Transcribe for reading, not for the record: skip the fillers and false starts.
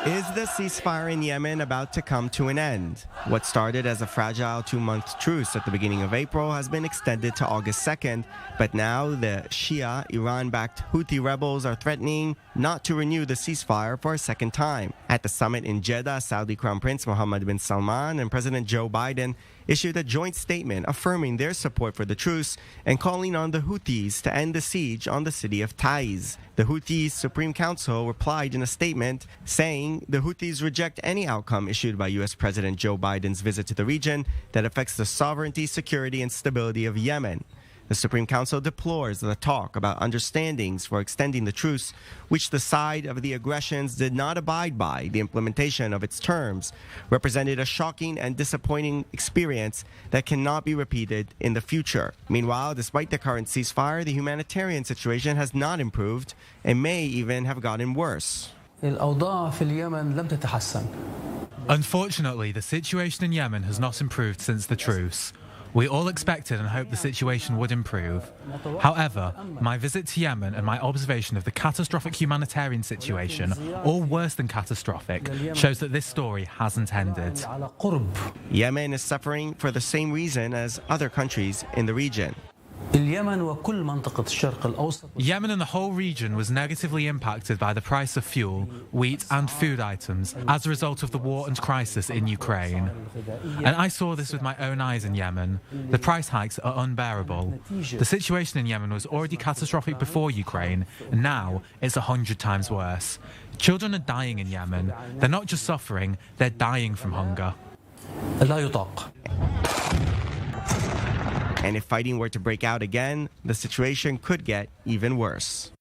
Is the ceasefire in Yemen about to come to an end? What started as a fragile 2-month truce at the beginning of April has been extended to August 2nd, but now the Shia, Iran-backed Houthi rebels are threatening not to renew the ceasefire for a second time. At the summit in Jeddah, Saudi Crown Prince Mohammed bin Salman and President Joe Biden issued a joint statement affirming their support for the truce and calling on the Houthis to end the siege on the city of Taiz. The Houthis Supreme Council replied in a statement saying the Houthis reject any outcome issued by U.S. President Joe Biden's visit to the region that affects the sovereignty, security, and stability of Yemen. The Supreme Council deplores the talk about understandings for extending the truce, which the side of the aggressions did not abide by. The implementation of its terms represented a shocking and disappointing experience that cannot be repeated in the future. Meanwhile, despite the current ceasefire, the humanitarian situation has not improved and may even have gotten worse. Unfortunately, the situation in Yemen has not improved since the truce. We all expected and hoped the situation would improve. However, my visit to Yemen and my observation of the catastrophic humanitarian situation, or worse than catastrophic, shows that this story hasn't ended. Yemen is suffering for the same reason as other countries in the region. Yemen and the whole region was negatively impacted by the price of fuel, wheat and food items as a result of the war and crisis in Ukraine. And I saw this with my own eyes in Yemen. The price hikes are unbearable. The situation in Yemen was already catastrophic before Ukraine, and now it's 100 times worse. Children are dying in Yemen. They're not just suffering, they're dying from hunger. And if fighting were to break out again, the situation could get even worse.